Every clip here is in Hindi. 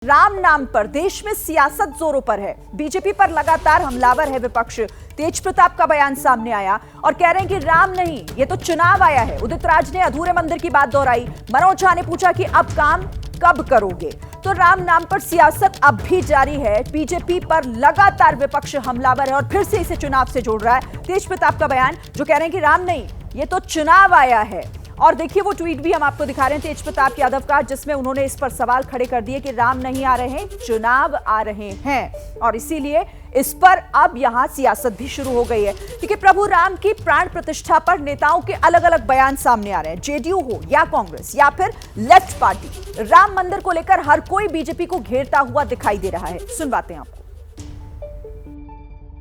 राम नाम पर देश में सियासत जोरों पर है। बीजेपी पर लगातार हमलावर है विपक्ष। तेज प्रताप का बयान सामने आया और कह रहे हैं कि राम नहीं, ये तो चुनाव आया है। उदित राज ने अधूरे मंदिर की बात दोहराई। मनोज झा ने पूछा कि अब काम कब करोगे। तो राम नाम पर सियासत अब भी जारी है। बीजेपी पर लगातार विपक्ष हमलावर है और फिर से इसे चुनाव से जोड़ रहा है। तेज प्रताप का बयान जो कह रहे हैं कि राम नहीं, ये तो चुनाव आया है। और देखिए वो ट्वीट भी हम आपको दिखा रहे हैं तेज प्रताप यादव का, जिसमें उन्होंने इस पर सवाल खड़े कर दिए कि राम नहीं आ रहे, चुनाव आ रहे हैं। और इसीलिए इस पर अब यहां सियासत भी शुरू हो गई है, क्योंकि प्रभु राम की प्राण प्रतिष्ठा पर नेताओं के अलग अलग बयान सामने आ रहे हैं। जेडीयू हो या कांग्रेस या फिर लेफ्ट पार्टी, राम मंदिर को लेकर हर कोई बीजेपी को घेरता हुआ दिखाई दे रहा है। सुनवाते हैं आपको।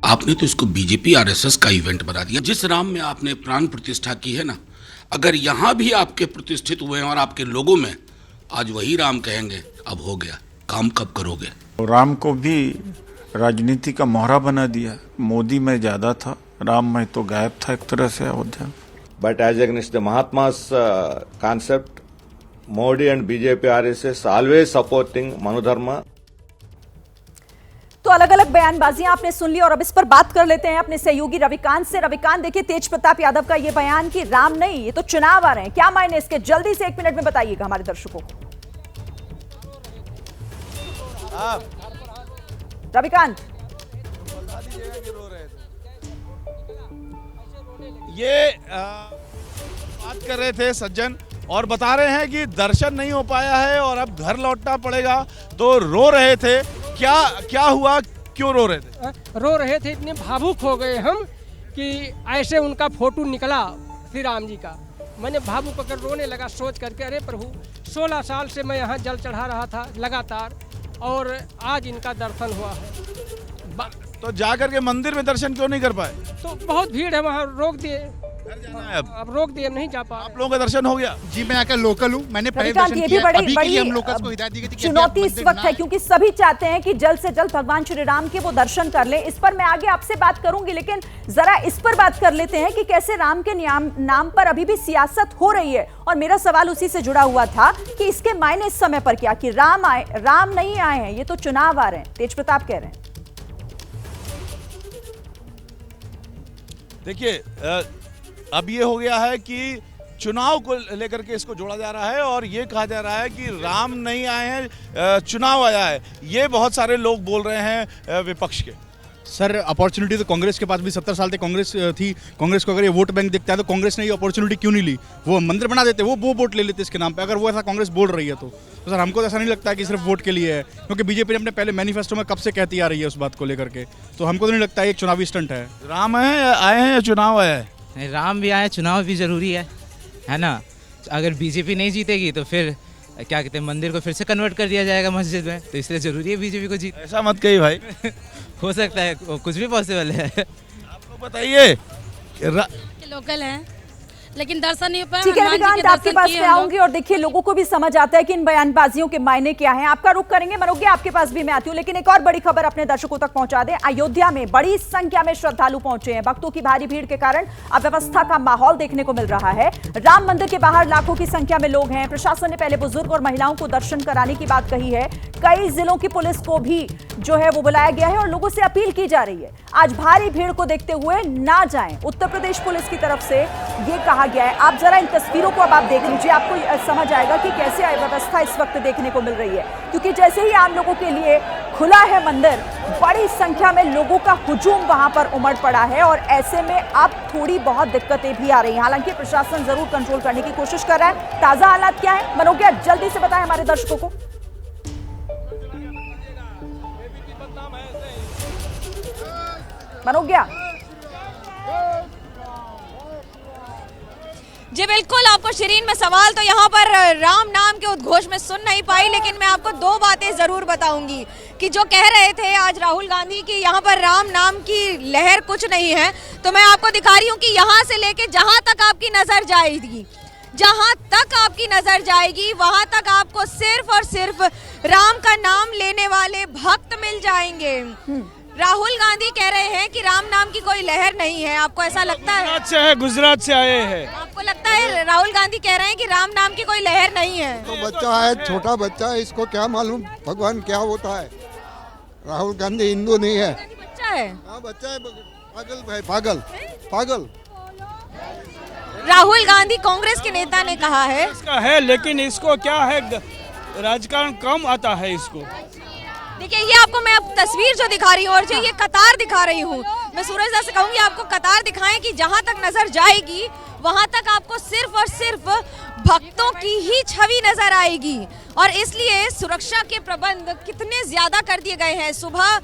आपने तो इसको बीजेपी आरएसएस का इवेंट बना दिया। जिस राम में आपने प्राण प्रतिष्ठा की है ना, अगर यहां भी आपके प्रतिष्ठित हुए हैं और आपके लोगों में आज वही राम कहेंगे अब हो गया, काम कब करोगे। राम को भी राजनीति का मोहरा बना दिया। मोदी में ज्यादा था, राम में तो गायब था एक तरह से Ayodhya. But as against the Mahatma's concept, Modi and BJP RSS always supporting Manudharma. तो अलग अलग बयानबाजियां आपने सुन ली और अब इस पर बात कर लेते हैं अपने सहयोगी रविकांत से। रविकांत, देखिए तेज प्रताप यादव का ये बयान कि राम नहीं, ये तो चुनाव आ रहे हैं, क्या मायने इसके, जल्दी से 1 मिनट में बताइएगा हमारे दर्शकों को। रविकांत, ये बात कर रहे थे सज्जन और बता रहे हैं कि दर्शन नहीं हो पाया है और अब घर लौटना पड़ेगा, तो रो रहे थे। क्या हुआ, क्यों रो रहे थे? रो रहे थे, इतने भावुक हो गए हम कि ऐसे उनका फोटो निकला श्री राम जी का। मैंने भावुक होकर रोने लगा सोच करके, अरे प्रभु 16 साल से मैं यहाँ जल चढ़ा रहा था लगातार और आज इनका दर्शन हुआ है। तो जाकर के मंदिर में दर्शन क्यों नहीं कर पाए? तो बहुत भीड़ है वहाँ, रोक दिए। जाना है अब रोक दिए, नहीं जा पाए। आप लोगों का दर्शन हो गया? जी, मैं आकर लोकल हूँ, मैंने पहले रविकांत, दर्शन ये भी किया। बड़ी अभी के लिए हम लोकल्स को हिदायत दी गई थी कि चुनौती इस वक्त है, क्योंकि सभी चाहते हैं कि जल्द से जल्द भगवान श्री राम के वो दर्शन कर लें। इस पर मैं आगे आपसे बात करूंगी, लेकिन जरा इस पर बात कर लेते हैं कि कैसे राम के नाम पर अभी भी सियासत हो रही है। और मेरा सवाल उसी से जुड़ा हुआ था कि इसके मायने इस समय पर क्या, कि राम नहीं आए हैं, ये तो चुनाव आ रहे हैं। तेज प्रताप कह रहे हैं। देखिए, अब ये हो गया है कि चुनाव को लेकर के इसको जोड़ा जा रहा है और ये कहा जा रहा है कि राम नहीं आए हैं, चुनाव आया है। ये बहुत सारे लोग बोल रहे हैं विपक्ष के। सर, अपॉर्चुनिटी तो कांग्रेस के पास भी 70 साल तक कांग्रेस थी। कांग्रेस को अगर ये वोट बैंक दिखता है तो कांग्रेस ने ये अपॉर्चुनिटी क्यों नहीं ली? वो मंदिर बना देते, वो वोट ले लेते इसके नाम पे, अगर वो ऐसा कांग्रेस बोल रही है तो सर हमको तो ऐसा नहीं लगता है कि सिर्फ वोट के लिए है, क्योंकि बीजेपी ने अपने पहले मैनिफेस्टो में कब से कहती आ रही है उस बात को लेकर के। तो हमको तो नहीं लगता है एक चुनावी स्टंट है। राम आए हैं या चुनाव आया है? राम भी आए, चुनाव भी जरूरी है ना। अगर बीजेपी नहीं जीतेगी तो फिर क्या कहते हैं, मंदिर को फिर से कन्वर्ट कर दिया जाएगा मस्जिद में, तो इसलिए जरूरी है बीजेपी को जीत। ऐसा मत कहिए भाई। हो सकता है, कुछ भी पॉसिबल है। आप लोग बताइए। लोकल हैं लेकिन दर्शन नहीं हो पाया। ठीक है रविकांत, आपके पास में आऊंगी और देखिए लोगों को भी समझ आता है कि इन बयानबाजियों के मायने क्या हैं। आपका रुख करेंगे मनोज, आपके पास भी मैं आती हूँ, लेकिन एक और बड़ी खबर अपने दर्शकों तक पहुंचा दें। अयोध्या में बड़ी संख्या में श्रद्धालु पहुंचे हैं। भक्तों की भारी भीड़ के कारण अव्यवस्था का माहौल देखने को मिल रहा है। राम मंदिर के बाहर लाखों की संख्या में लोग हैं। प्रशासन ने पहले बुजुर्ग और महिलाओं को दर्शन कराने की बात कही है। कई जिलों की पुलिस को भी जो है वो बुलाया गया है और लोगों से अपील की जा रही है आज भारी भीड़ को देखते हुए ना जाएं। उत्तर प्रदेश पुलिस की तरफ से ये कहा गया है। आप जरा इन तस्वीरों को अब आप देख लीजिए, आपको समझ आएगा कि कैसे अव्यवस्था इस वक्त देखने को मिल रही है, क्योंकि जैसे ही आम लोगों के लिए खुला है मंदिर, बड़ी संख्या में लोगों का हुजूम वहां पर उमड़ पड़ा है और ऐसे में अब थोड़ी बहुत दिक्कतें भी आ रही हैं। हालांकि प्रशासन जरूर कंट्रोल करने की कोशिश कर रहा है। ताजा हालात क्या है मनोज्ञा, जल्दी से बताएं हमारे दर्शकों को। मनोज्ञा। जी बिल्कुल, आपको शिरीन में सवाल तो यहाँ पर राम नाम के उद्घोष में सुन नहीं पाई, लेकिन मैं आपको 2 बातें जरूर बताऊंगी कि जो कह रहे थे आज राहुल गांधी कि यहाँ पर राम नाम की लहर कुछ नहीं है, तो मैं आपको दिखा रही हूँ कि यहाँ से लेके जहाँ तक आपकी नजर जाएगी, जहाँ तक आपकी नजर जाएगी वहां तक आपको सिर्फ और सिर्फ राम का नाम लेने वाले भक्त मिल जाएंगे। राहुल गांधी कह रहे हैं कि राम नाम की कोई लहर नहीं है। आपको ऐसा लगता है? गुजरात से आए हैं। आपको आपको लगता है राहुल गांधी कह रहे हैं कि राम नाम की कोई लहर नहीं है? तो बच्चा है, छोटा बच्चा है, इसको क्या मालूम भगवान क्या होता है। राहुल गांधी हिंदू नहीं है। बच्चा है? हाँ बच्चा है, पागल भाई, पागल पागल। राहुल गांधी कांग्रेस के नेता ने कहा है इसका है, लेकिन इसको क्या है, राजकारण कम आता है इसको। देखिए ये आपको मैं अब तस्वीर जो दिखा रही हूँ और जो ये कतार दिखा रही हूँ, मैं सूरज दास से कहूंगी आपको कतार दिखाएं कि जहां तक नजर जाएगी वहां तक आपको सिर्फ और सिर्फ भक्तों की ही छवि नजर आएगी। और इसलिए सुरक्षा के प्रबंध कितने ज्यादा कर दिए गए हैं। सुबह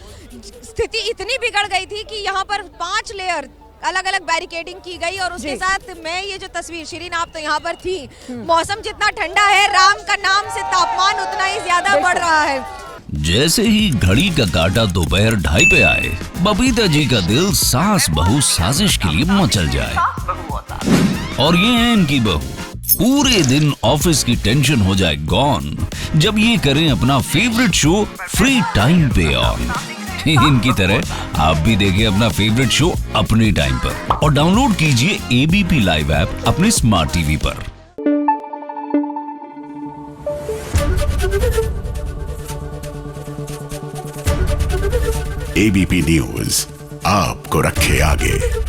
स्थिति इतनी बिगड़ गई थी कि यहाँ पर 5 लेयर अलग अलग बैरिकेडिंग की गई और उसके साथ मैं ये जो तस्वीर, शिरीन आप तो यहाँ पर थी, मौसम जितना ठंडा है, राम का नाम से तापमान उतना ही ज्यादा बढ़ रहा है। जैसे ही घड़ी का काटा दोपहर 2:30 पे आए, बबीता जी का दिल सास बहू साजिश के लिए मचल जाए। और ये है इनकी बहू, पूरे दिन ऑफिस की टेंशन हो जाए गॉन जब ये करें अपना फेवरेट शो फ्री टाइम पे ऑन। इनकी तरह आप भी देखिए अपना फेवरेट शो अपने टाइम पर और डाउनलोड कीजिए ABP लाइव ऐप अपने स्मार्ट टीवी पर। ABP न्यूज आपको रखे आगे।